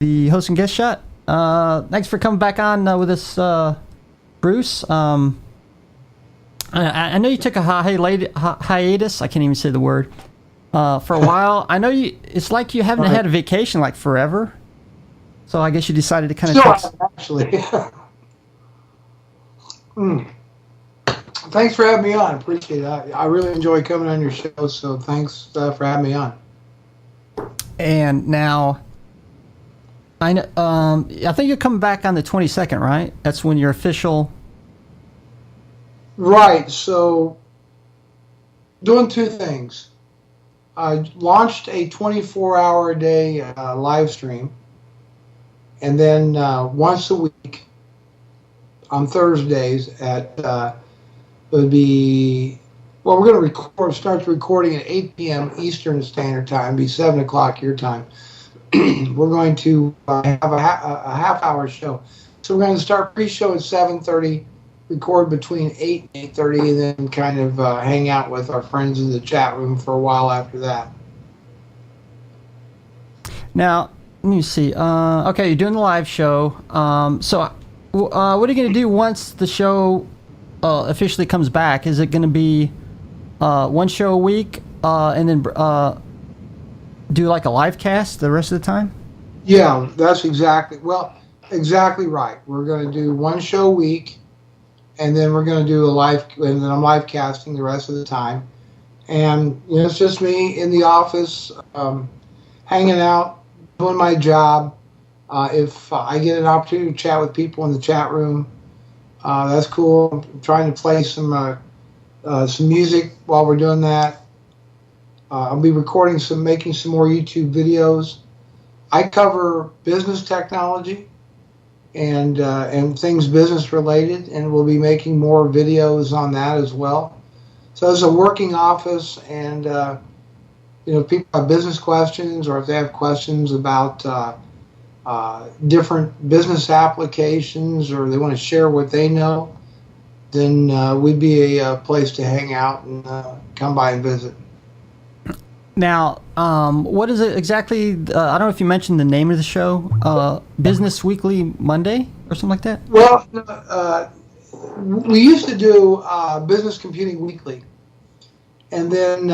the host and guest shot. Thanks for coming back on with us, Bruce. I know you took a hiatus. I can't even say the word. For a while. I know you. It's like you haven't had a vacation like forever. So I guess you decided to kind of actually. Thanks for having me on. Appreciate it. I really enjoy coming on your show. So thanks for having me on. And now, I know. I think you're coming back on the 22nd, right? That's when your official. Right. So, doing two things. I launched a 24-hour-a-day live stream, and then once a week on Thursdays at would be we're going to start recording at 8 p.m. Eastern Standard Time, be 7 o'clock your time. We're going to have a half-hour show, so we're going to start pre-show at 7:30. Record between 8 and 8:30, and then kind of hang out with our friends in the chat room for a while after that. Now, let me see. Okay, you're doing the live show. So, what are you going to do once the show officially comes back? Is it going to be one show a week and then do like a live cast the rest of the time? Yeah, that's exactly right. We're going to do one show a week. And then we're going to do and then I'm live casting the rest of the time. And, it's just me in the office, hanging out, doing my job. If I get an opportunity to chat with people in the chat room, that's cool. I'm trying to play some music while we're doing that. I'll be making some more YouTube videos. I cover business technology and things business related, and we'll be making more videos on that as well. So it's a working office, and if people have business questions or if they have questions about different business applications or they want to share what they know, then we'd be a place to hang out and come by and visit. Now, what is it exactly? I don't know if you mentioned the name of the show, Business Weekly Monday or something like that? Well, we used to do Business Computing Weekly. And then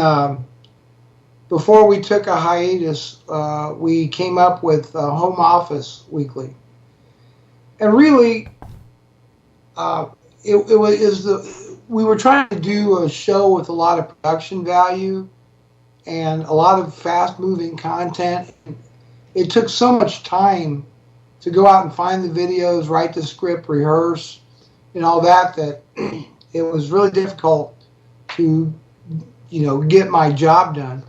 before we took a hiatus, we came up with Home Office Weekly. And really, we were trying to do a show with a lot of production value and a lot of fast-moving content. It took so much time to go out and find the videos, write the script, rehearse, and all that it was really difficult to, get my job done.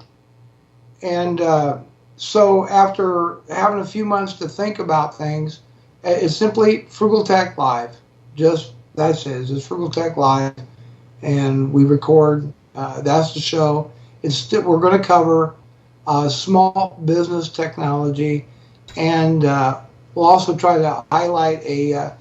And so after having a few months to think about things, it's simply Frugal Tech Live. That's it. It's just Frugal Tech Live, and we record. That's the show. We're going to cover small business technology, and we'll also try to highlight a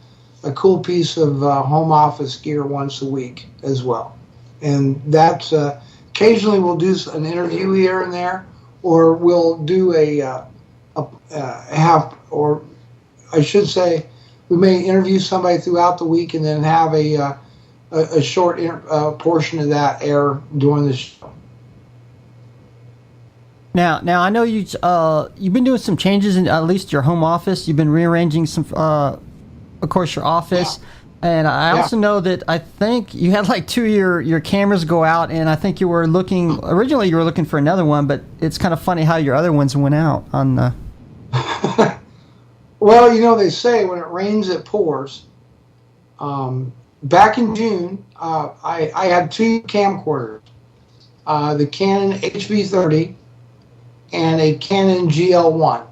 cool piece of home office gear once a week as well. And that's occasionally we'll do an interview here and there, or we'll do we may interview somebody throughout the week and then have a short portion of that air during the show. Now I know you've been doing some changes in at least your home office. You've been rearranging some, of course, your office, and I also know that I think you had like two of your cameras go out, and I think you were originally looking for another one, but it's kind of funny how your other ones went out on the. Well, they say when it rains, it pours. Back in June, I had two camcorders, the Canon HV30 and a Canon GL1.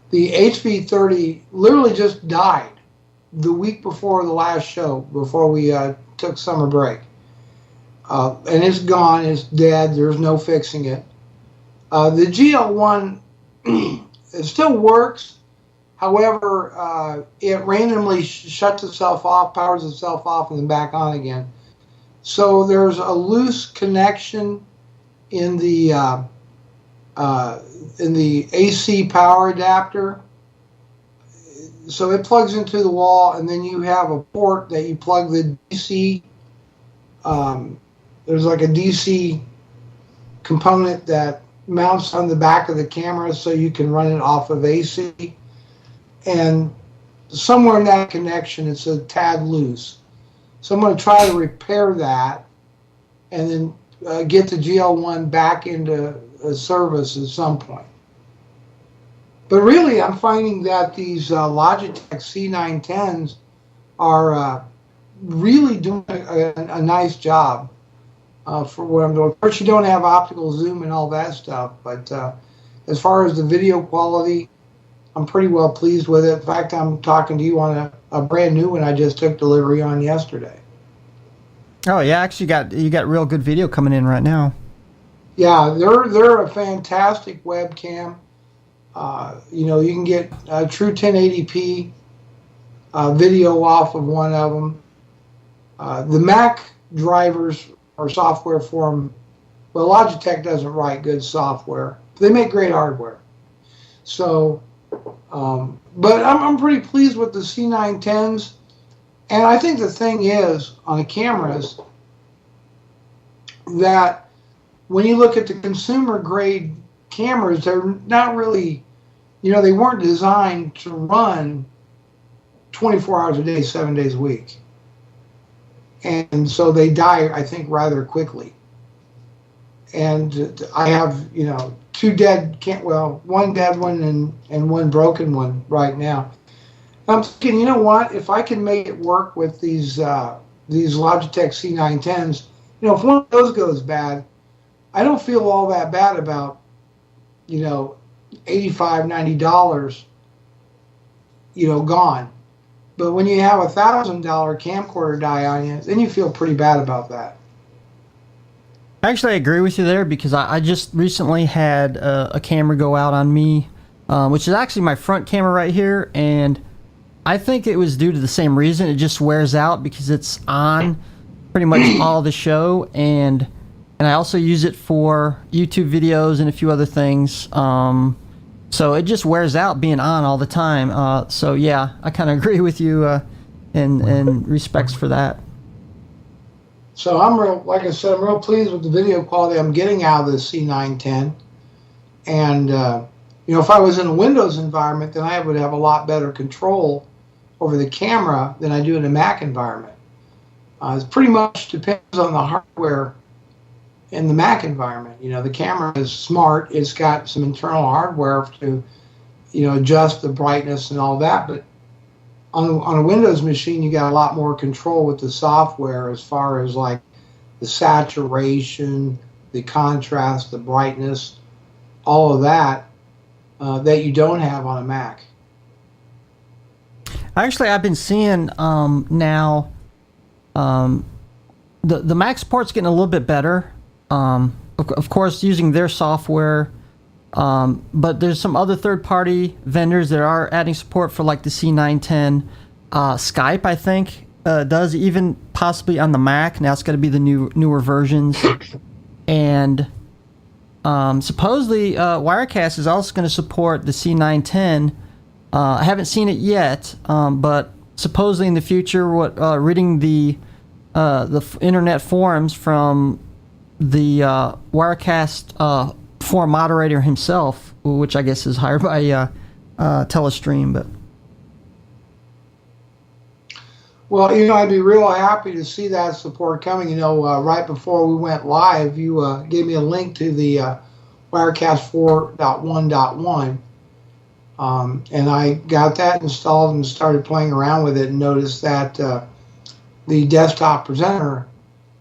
The HV30 literally just died the week before the last show, before we took summer break. And it's gone, it's dead, there's no fixing it. The GL1, it still works. However, it randomly shuts itself off, powers itself off, and then back on again. So there's a loose connection in the in the AC power adapter. So it plugs into the wall, and then you have a port that you plug the DC. There's like a DC component that mounts on the back of the camera so you can run it off of AC. And somewhere in that connection, it's a tad loose. So I'm going to try to repair that and then get the GL1 back into service at some point. But really, I'm finding that these Logitech C910s are really doing a nice job for what I'm doing. Of course, you don't have optical zoom and all that stuff, but as far as the video quality, I'm pretty well pleased with it. In fact, I'm talking to you on a brand new one I just took delivery on yesterday. Oh yeah, actually you got real good video coming in right now. Yeah, they're a fantastic webcam. You can get true 1080p video off of one of them. The Mac drivers or software for them, well, Logitech doesn't write good software. They make great hardware. So, but I'm pretty pleased with the C910s. And I think the thing is, on the cameras, that when you look at the consumer grade cameras, they're not really, they weren't designed to run 24 hours a day, 7 days a week. And so they die, I think, rather quickly. And I have, one dead one and one broken one right now. I'm thinking, you know what? If I can make it work with these Logitech C910s, if one of those goes bad, I don't feel all that bad about, $85, $90, gone. But when you have $1,000 camcorder die on you, then you feel pretty bad about that. Actually, I agree with you there because I just recently had a camera go out on me, which is actually my front camera right here, and I think it was due to the same reason. It just wears out because it's on pretty much all the show, and I also use it for YouTube videos and a few other things. So it just wears out being on all the time. So yeah, I kind of agree with you in respects for that. So like I said, I'm real pleased with the video quality I'm getting out of the C910. And, if I was in a Windows environment, then I would have a lot better control over the camera than I do in a Mac environment. It pretty much depends on the hardware in the Mac environment. The camera is smart. It's got some internal hardware to, adjust the brightness and all that. But on a Windows machine, you got a lot more control with the software as far as like the saturation, the contrast, the brightness, all of that that you don't have on a Mac. Actually, I've been seeing now the Mac support's getting a little bit better. Of course, using their software, but there's some other third-party vendors that are adding support for like the C910. Skype, I think, does, even possibly on the Mac. Now it's got to be the newer versions. And supposedly Wirecast is also going to support the C910. I haven't seen it yet, but supposedly in the future, reading the internet forums from the Wirecast forum moderator himself, which I guess is hired by Telestream, but. Well, I'd be real happy to see that support coming. Right before we went live, you gave me a link to the Wirecast 4.1.1. And I got that installed and started playing around with it and noticed that the desktop presenter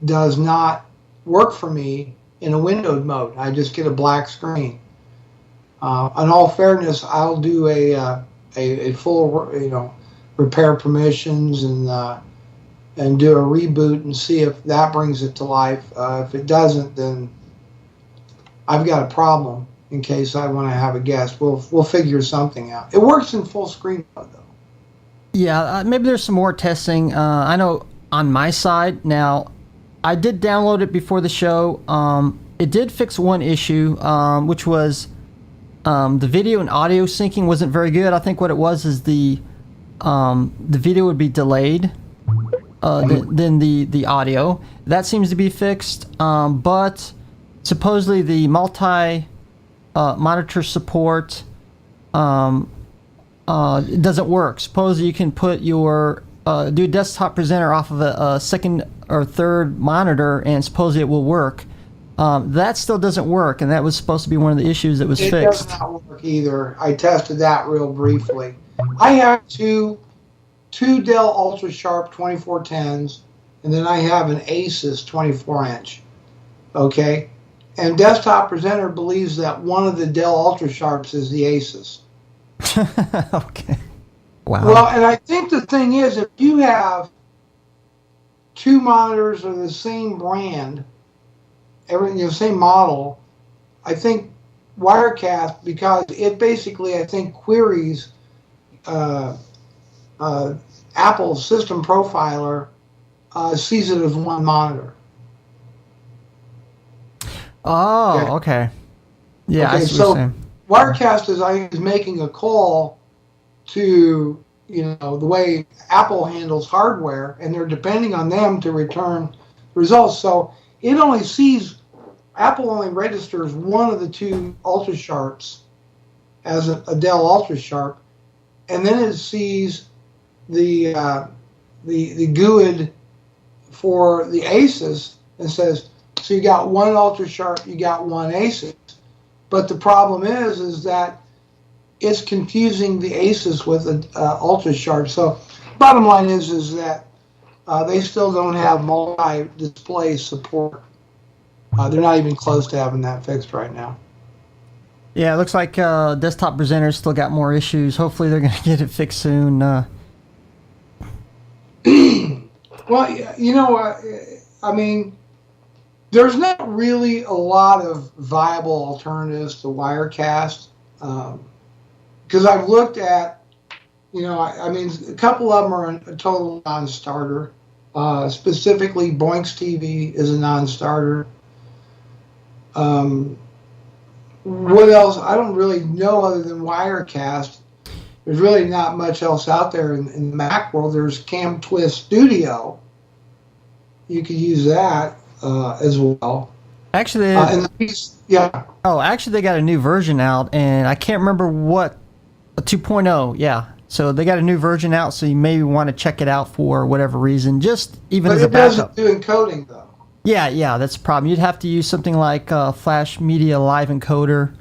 does not work for me in a windowed mode. I just get a black screen. In all fairness, I'll do a full, repair permissions and do a reboot and see if that brings it to life. If it doesn't, then I've got a problem. In case I want to have a guest, we'll figure something out. It works in full screen mode, though. Yeah, maybe there's some more testing. I know on my side now, I did download it before the show. It did fix one issue, which was the video and audio syncing wasn't very good. I think what it was is the video would be delayed than the audio. That seems to be fixed, but supposedly the multi monitor support it doesn't work. Supposedly you can put your do a desktop presenter off of a second or third monitor, and supposedly it will work. That still doesn't work, and that was supposed to be one of the issues that was fixed. It does not work either. I tested that real briefly. I have two Dell Ultra Sharp 2410s, and then I have an Asus 24-inch. Okay? And Desktop Presenter believes that one of the Dell Ultra Sharps is the Asus. Okay. Wow. Well, and I think the thing is, if you have two monitors of the same brand, everything the same model, I think Wirecast, because it basically, I think, queries Apple's system profiler, sees it as one monitor. Oh, okay. Yeah, okay, I see what you're saying. Wirecast is making a call to, the way Apple handles hardware, and they're depending on them to return results. So it only sees, Apple only registers one of the two Ultra Sharps as a Dell Ultra Sharp, and then it sees the GUID for the Asus and says, so you got one Ultra Sharp, you got one Asus. But the problem is that it's confusing the Asus with an Ultra Sharp. So bottom line is that they still don't have multi-display support. They're not even close to having that fixed right now. Yeah, it looks like Desktop Presenter's still got more issues. Hopefully they're going to get it fixed soon. Well, I mean, there's not really a lot of viable alternatives to Wirecast. Because I've looked at, I mean, a couple of them are a total non-starter. Specifically, Boinks TV is a non-starter. What else? I don't really know other than Wirecast. There's really not much else out there in the Mac world. There's CamTwist Studio. You could use that as well. Actually, yeah. Oh, actually, they got a new version out, and I can't remember what. 2.0, yeah. So they got a new version out, so you may want to check it out for whatever reason, just even as a backup. But it doesn't do encoding, though. Yeah, that's the problem. You'd have to use something like Flash Media Live Encoder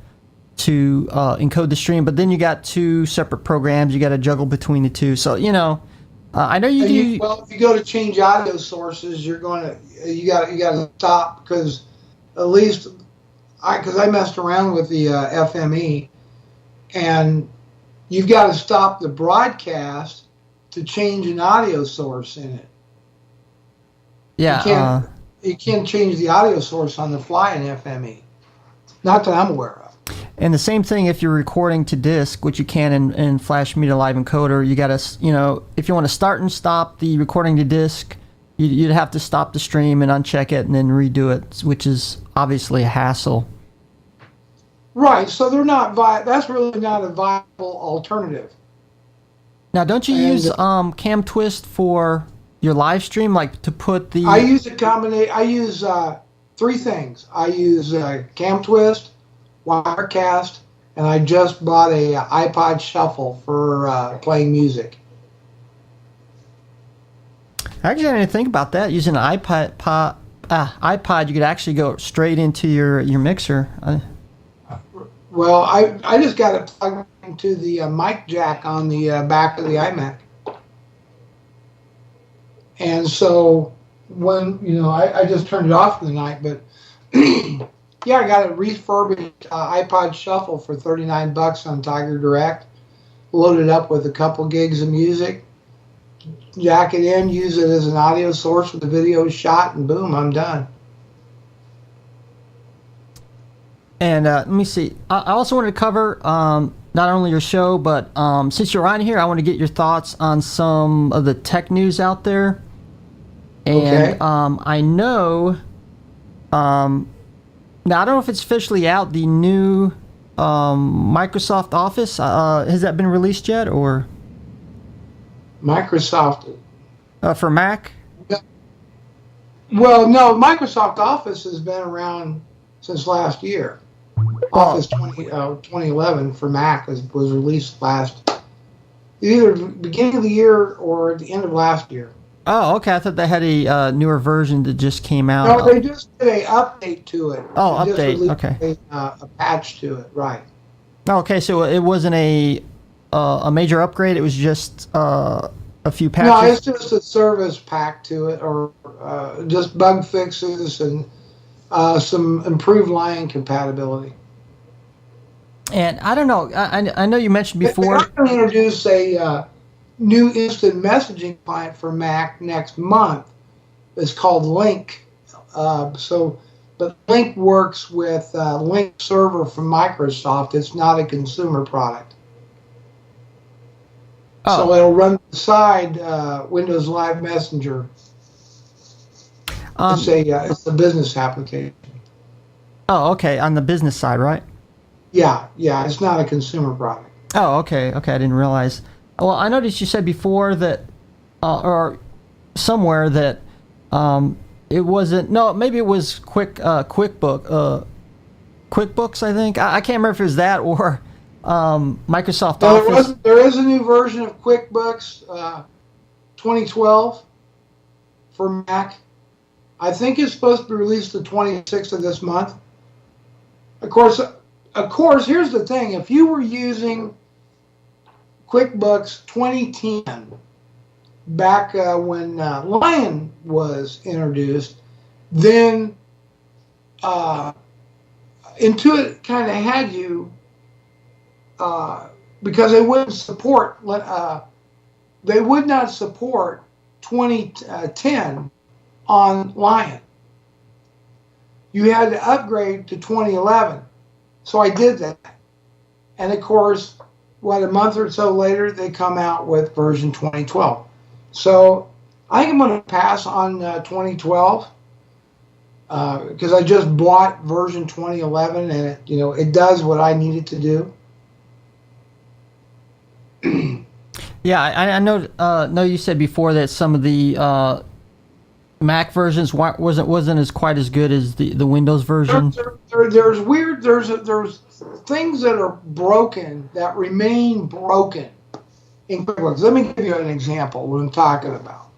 to encode the stream, but then you got two separate programs you got to juggle between the two. So, I know you do. Well, if you go to change audio sources, you got to stop, because at least because I messed around with the FME, and you've got to stop the broadcast to change an audio source in it. Yeah. You can't change the audio source on the fly in FME. Not that I'm aware of. And the same thing if you're recording to disk, which you can in Flash Media Live Encoder. You got to, if you want to start and stop the recording to disk, you'd have to stop the stream and uncheck it and then redo it, which is obviously a hassle. Right, so they're not that's really not a viable alternative. Now, don't you use CamTwist for your live stream, like to put the? I use a combination. I use three things. I use CamTwist, Wirecast, and I just bought a iPod Shuffle for playing music. Actually, I didn't think about that. Using an iPod, you could actually go straight into your mixer. Well, I just got it plugged into the mic jack on the back of the iMac. And so when, I just turned it off for the night, but yeah, I got a refurbished iPod Shuffle for $39 on Tiger Direct, loaded up with a couple gigs of music, jack it in, use it as an audio source with the video shot, and boom, I'm done. And let me see. I also wanted to cover not only your show, but since you're on here, I want to get your thoughts on some of the tech news out there. And okay. I know, now I don't know if it's officially out, the new Microsoft Office. Has that been released yet, or Microsoft. for Mac? Well, no, Microsoft Office has been around since last year. Office 2011 for Mac was released either beginning of the year or at the end of last year. Oh, okay. I thought they had a newer version that just came out. No, they just did a update to it. Oh, They just update. released Okay. A patch to it, right? Okay, so it wasn't a major upgrade. It was just a few patches. No, it's just a service pack to it, or just bug fixes and some improved line compatibility. And I don't know. I know you mentioned before. They're going to introduce a new instant messaging client for Mac next month. It's called Link. But Link works with Link Server from Microsoft. It's not a consumer product. Oh. So it'll run beside Windows Live Messenger. It's a business application. Oh, okay. On the business side, right? Yeah. It's not a consumer product. Oh, okay. I didn't realize. Well, I noticed you said before that, or somewhere that it wasn't. No, maybe it was QuickBooks. I think I can't remember if it was that or Microsoft Office. There is a new version of QuickBooks 2012 for Mac. I think it's supposed to be released the 26th of this month. Of course, here's the thing. If you were using QuickBooks 2010, back when Lion was introduced, then Intuit kind of had you, because they wouldn't support, they would not support 2010 on Lion. You had to upgrade to 2011. So I did that. And of course, a month or so later, they come out with version 2012. So I think I'm going to pass on 2012 because I just bought version 2011 and it does what I need it to do. Yeah, I know you said before that some of the Mac versions wasn't as quite as good as the Windows version. There's things that are broken that remain broken in QuickBooks. Let me give you an example of what I'm talking about.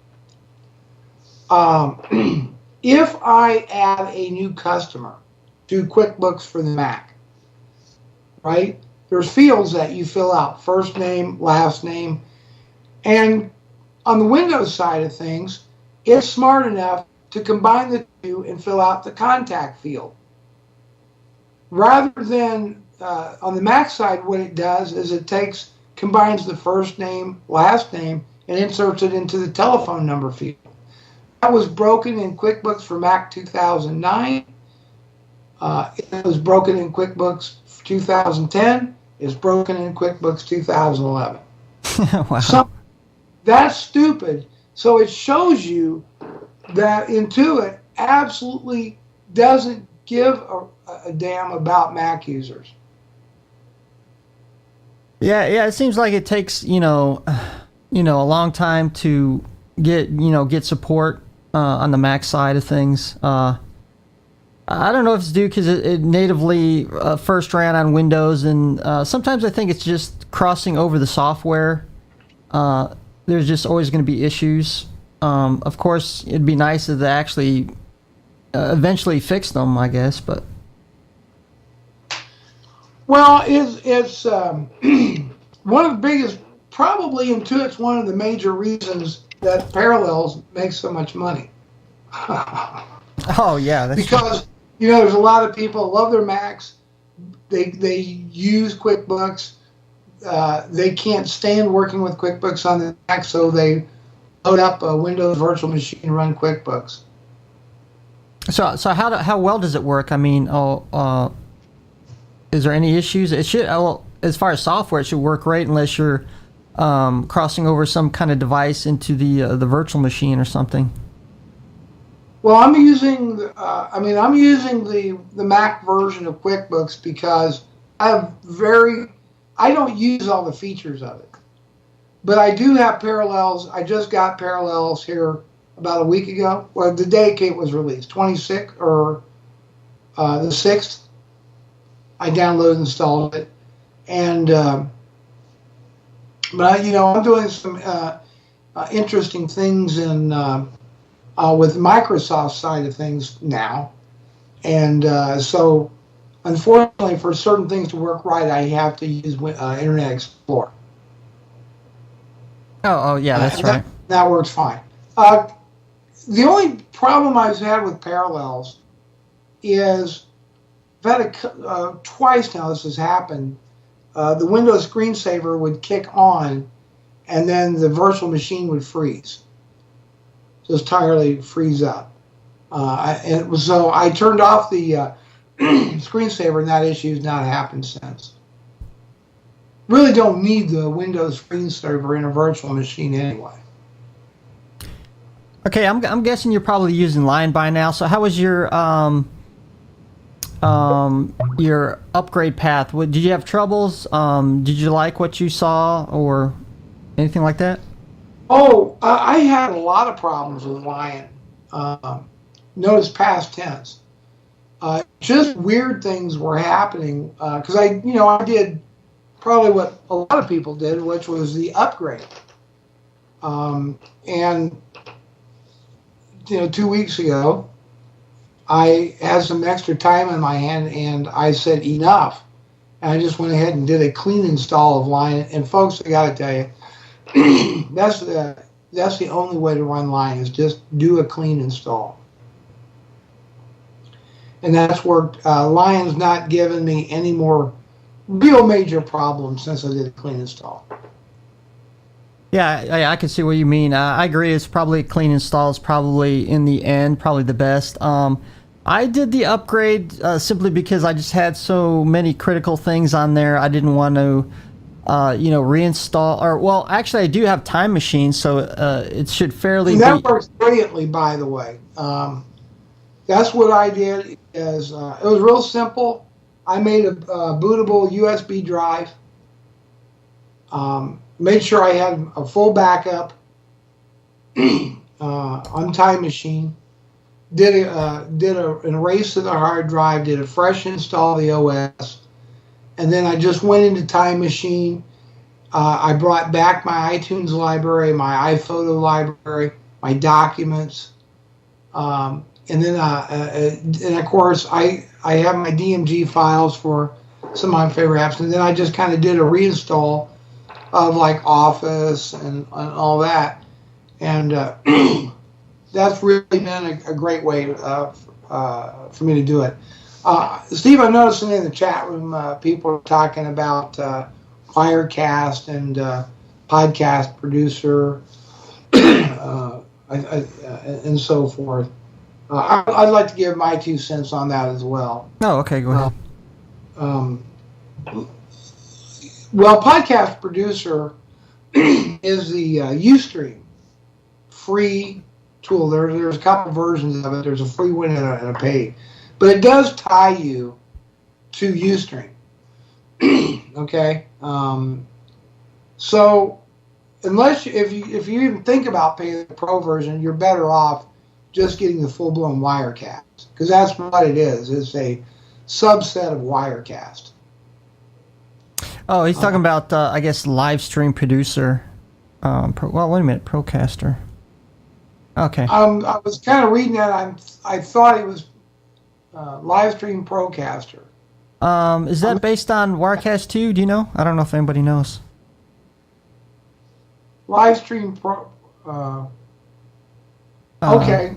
If I add a new customer to QuickBooks for the Mac, right? There's fields that you fill out: first name, last name, and on the Windows side of things, it's smart enough to combine the two and fill out the contact field. Rather than on the Mac side, what it does is it combines the first name, last name, and inserts it into the telephone number field. That was broken in QuickBooks for Mac 2009. It was broken in QuickBooks 2010. It's broken in QuickBooks 2011. Wow. That's stupid. So it shows you that Intuit absolutely doesn't give a damn about Mac users. Yeah. It seems like it takes a long time to get support on the Mac side of things. I don't know if it's due because it natively first ran on Windows, and sometimes I think it's just crossing over the software. There's just always going to be issues. Of course, it'd be nice if they actually eventually fix them, I guess. But well, it's one of the biggest, probably Intuit's one of the major reasons that Parallels makes so much money. Oh yeah, that's because true. There's a lot of people love their Macs. They use QuickBooks. They can't stand working with QuickBooks on the Mac, so they load up a Windows virtual machine and run QuickBooks. So how well does it work? I mean, is there any issues? It should. Well, as far as software, it should work great unless you're crossing over some kind of device into the virtual machine or something. Well, I'm using the Mac version of QuickBooks because I don't use all the features of it, but I do have parallels. I just got parallels here about a week ago. Well, the day it was released, 26th or the 6th. I downloaded and installed it, and but I'm doing some interesting things in with Microsoft side of things now, and so unfortunately for certain things to work right, I have to use Internet Explorer. Oh yeah, that's right. That works fine. The only problem I've had with Parallels is I've had twice now this has happened. The Windows screensaver would kick on, and then the virtual machine would freeze. Just entirely freeze up. So I turned off the screensaver, and that issue has not happened since. Really don't need the Windows screensaver in a virtual machine anyway. Okay, I'm guessing you're probably using Lion by now. So how was your upgrade path? Did you have troubles? Did you like what you saw or anything like that? Oh, I had a lot of problems with Lion. Notice past tense. Just weird things were happening because I did probably what a lot of people did, which was the upgrade. And 2 weeks ago, I had some extra time in my hand, and I said enough. And I just went ahead and did a clean install of Lion. And folks, I got to tell you, that's the only way to run Lion is just do a clean install. And that's worked. Lion's not given me any more real major problems since I did a clean install. Yeah, I can see what you mean. I agree. It's probably a clean install is probably in the end probably the best. I did the upgrade simply because I just had so many critical things on there. I didn't want to, reinstall. Or well, actually, I do have Time Machine, so it should fairly. And that works brilliantly, by the way. That's what I did. Is it was real simple. I made a bootable USB drive. Made sure I had a full backup on Time Machine. Did an erase of the hard drive. Did a fresh install of the OS, and then I just went into Time Machine. I brought back my iTunes library, my iPhoto library, my documents, and then and of course I have my DMG files for some of my favorite apps, and then I just kind of did a reinstall of like Office and all that, and that's really been a great way for me to do it. Steve, I'm noticing in the chat room people are talking about Wirecast and podcast producer and so forth. I'd like to give my 2 cents on that as well. Oh, okay, go ahead. Well, Podcast Producer is the Ustream free tool. There's a couple versions of it. There's a free one and a paid, but it does tie you to Ustream. Okay, so unless if you even think about paying the pro version, you're better off just getting the full-blown Wirecast, because that's what it is. It's a subset of Wirecast. Oh, he's talking about, I guess, live stream producer. Well, wait a minute, Procaster. Okay. I was kind of reading that. I thought it was live stream Procaster. Is that based on Wirecast 2? Do you know? I don't know if anybody knows. Live stream Pro. Okay.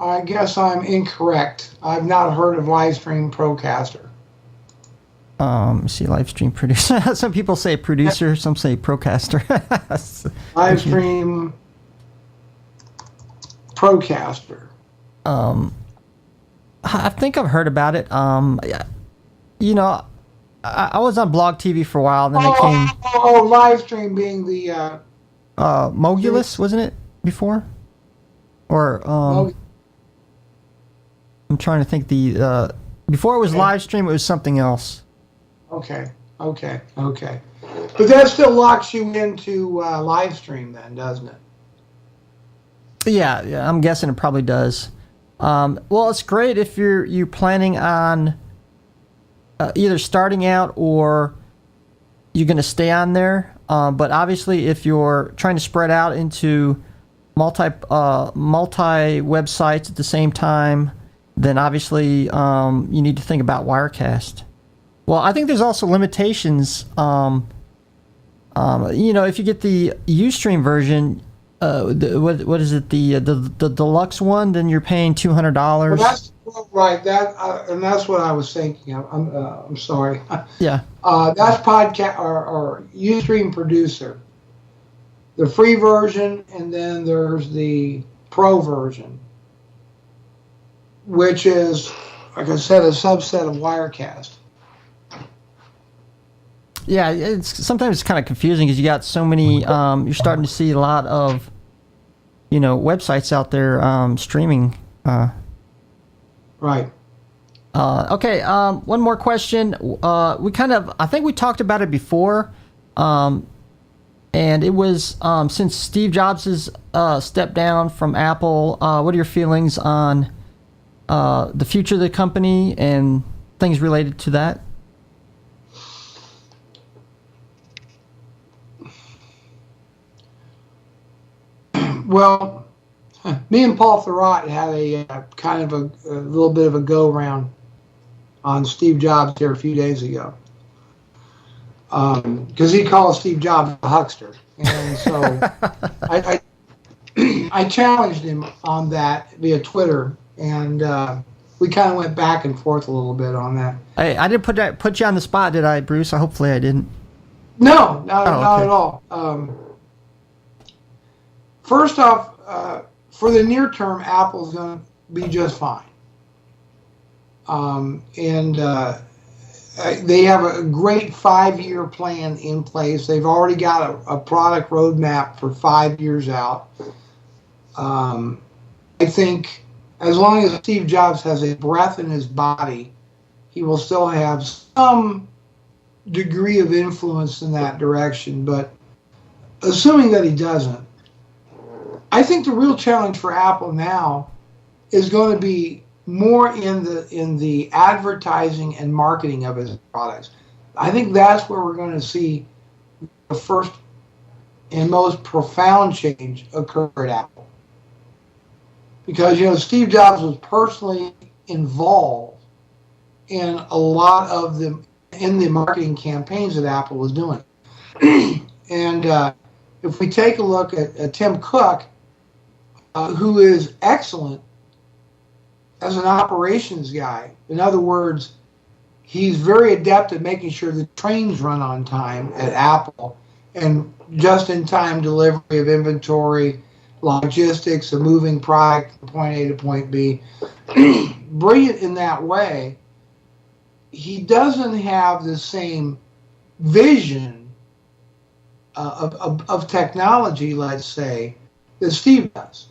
I guess I'm incorrect. I've not heard of live stream Procaster. See, live stream producer. Some people say producer, some say Procaster. Live stream Procaster. I think I've heard about it. I was on Blog TV for a while, and then I came. Live stream being the. Mogulus, wasn't it before? Or I'm trying to think. Before it was live stream, it was something else. Okay. Okay. Okay. But that still locks you into live stream, then, doesn't it? Yeah, I'm guessing it probably does. Well, it's great if you're planning on either starting out or you're going to stay on there. But obviously, if you're trying to spread out into multi websites at the same time, then obviously you need to think about Wirecast. Well, I think there's also limitations. If you get the Ustream version, what is it, the deluxe one, then you're paying $200. Well, that's right. And that's what I was thinking. I'm sorry. Yeah. That's podcast or Ustream Producer, the free version, and then there's the pro version, which is, like I said, a subset of Wirecast. Yeah, sometimes it's kind of confusing because you got so many. You're starting to see a lot of, websites out there streaming. Right. Okay. One more question. I think we talked about it before, and it was since Steve Jobs has stepped down from Apple. What are your feelings on the future of the company and things related to that? Well, me and Paul Thurrott had a kind of a little bit of a go round on Steve Jobs here a few days ago, because he calls Steve Jobs a huckster, and so I challenged him on that via Twitter, and we kind of went back and forth a little bit on that. Hey, I didn't put you on the spot, did I, Bruce? Hopefully I didn't. No, not at all. First off, for the near term, Apple's going to be just fine. They have a great 5-year plan in place. They've already got a product roadmap for 5 years out. I think as long as Steve Jobs has a breath in his body, he will still have some degree of influence in that direction. But assuming that he doesn't, I think the real challenge for Apple now is going to be more in the advertising and marketing of its products. I think that's where we're going to see the first and most profound change occur at Apple. Because, Steve Jobs was personally involved in a lot of the marketing campaigns that Apple was doing. And if we take a look at Tim Cook, who is excellent as an operations guy. In other words, he's very adept at making sure the trains run on time at Apple and just-in-time delivery of inventory, logistics, of moving product from point A to point B. Brilliant in that way. He doesn't have the same vision of technology, let's say, that Steve does.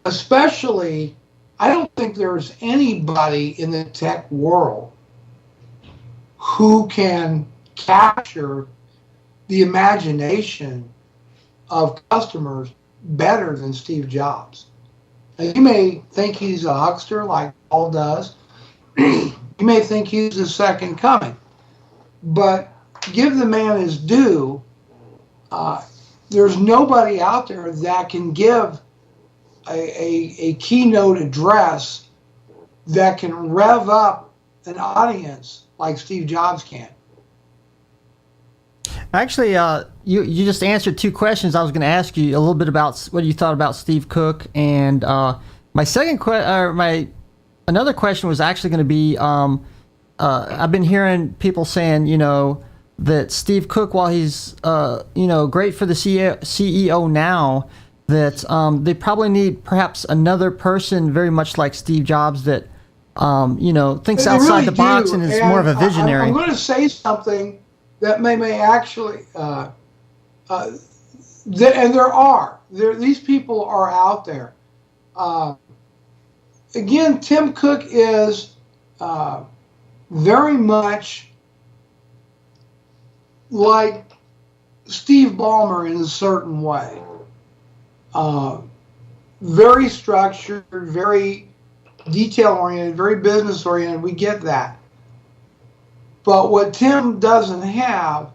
Especially, I don't think there's anybody in the tech world who can capture the imagination of customers better than Steve Jobs. Now, you may think he's a huckster like Paul does. You may think he's the second coming. But give the man his due. There's nobody out there that can give a keynote address that can rev up an audience like Steve Jobs can. Actually, you just answered two questions. I was going to ask you a little bit about what you thought about Steve Cook, and my another question was actually going to be, I've been hearing people saying, that Steve Cook, while he's great for the CEO now, that they probably need perhaps another person very much like Steve Jobs that thinks outside the box and is more of a visionary. I'm going to say something that may actually, and these people are out there. Again, Tim Cook is very much like Steve Ballmer in a certain way. Very structured, very detail-oriented, very business-oriented. We get that. But what Tim doesn't have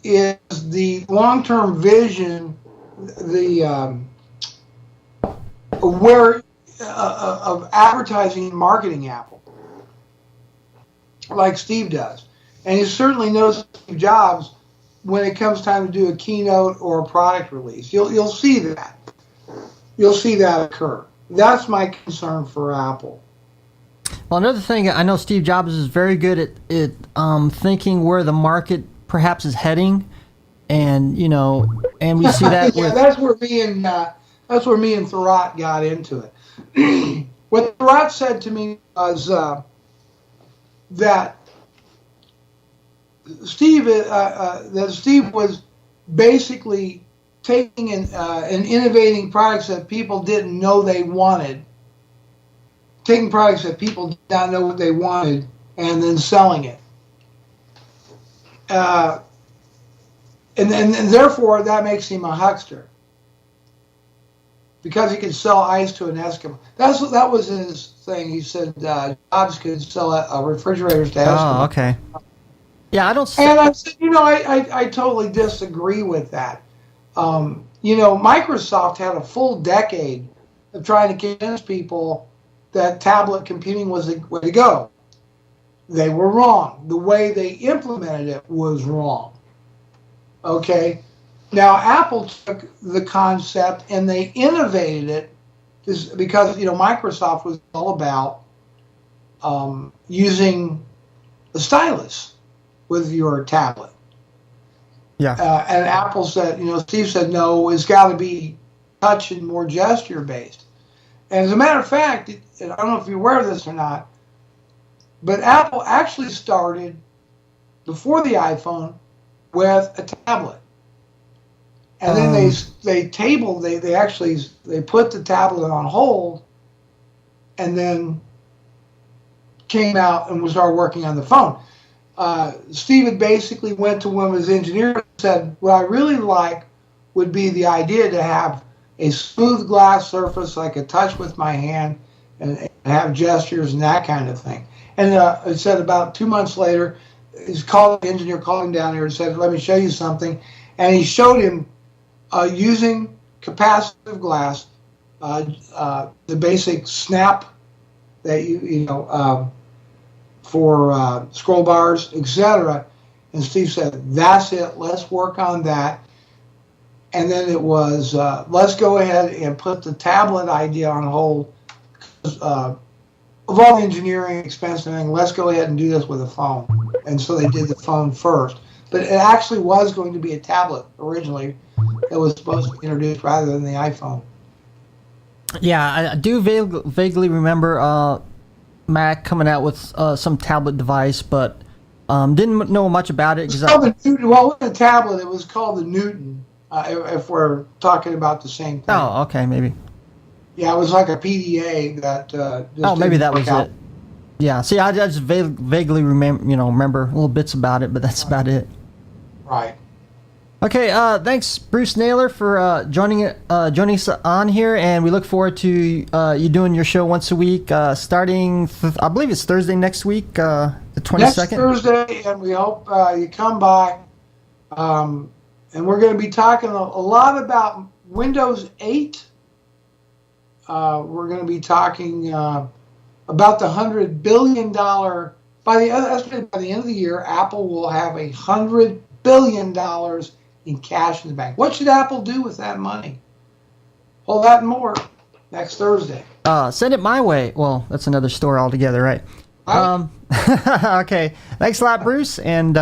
is the long-term vision, the where of advertising and marketing Apple, like Steve does. And he certainly knows Steve Jobs when it comes time to do a keynote or a product release. You'll see that. You'll see that occur. That's my concern for Apple. Well, another thing, I know Steve Jobs is very good at thinking where the market perhaps is heading, and and we see that. Yeah, that's where me and Thurrott got into it. What Thurrott said to me was that Steve was basically taking and innovating products that people didn't know they wanted, taking products that people did not know what they wanted, and then selling it. And therefore, that makes him a huckster, because he could sell ice to an Eskimo. That was his thing. He said Jobs could sell refrigerators to Eskimos. Oh, okay. Yeah, I don't. And I said, I totally disagree with that. Microsoft had a full decade of trying to convince people that tablet computing was the way to go. They were wrong. The way they implemented it was wrong. Okay? Now, Apple took the concept and they innovated it because, Microsoft was all about using the stylus with your tablet. Yeah. And Apple said, Steve said, no, it's got to be touch and more gesture based. And as a matter of fact, I don't know if you're aware of this or not, but Apple actually started before the iPhone with a tablet. And then they put the tablet on hold and then came out and started working on the phone. Steve had basically went to one of his engineers and said, what I really like would be the idea to have a smooth glass surface I could touch with my hand and have gestures and that kind of thing. And it said about 2 months later, the engineer called him down here and said, let me show you something. And he showed him using capacitive glass, the basic snap that for scroll bars, etc. And Steve said, that's it, let's work on that. And then it was, let's go ahead and put the tablet idea on hold. Of all the engineering expense and everything, let's go ahead and do this with a phone. And so they did the phone first. But it actually was going to be a tablet originally that was supposed to be introduced rather than the iPhone. Yeah, I do vaguely remember Mac coming out with some tablet device, but didn't know much about it. It was the tablet, it was called the Newton, if we're talking about the same thing. Oh, okay, maybe. Yeah, it was like a PDA that. Maybe that was it. Yeah. See, I just vaguely remember little bits about it, but that's about it. Right. Okay. Thanks, Bruce Naylor, for joining us on here, and we look forward to you doing your show once a week, starting. I believe it's Thursday next week, the 22nd. Next Thursday, and we hope you come by. And we're going to be talking a lot about Windows 8. We're going to be talking about the $100 billion. By the end of the year, Apple will have $100 billion in cash in the bank. What should Apple do with that money? All that and more next Thursday. Send it my way. Well, that's another story altogether, right? Okay. Thanks a lot, Bruce, and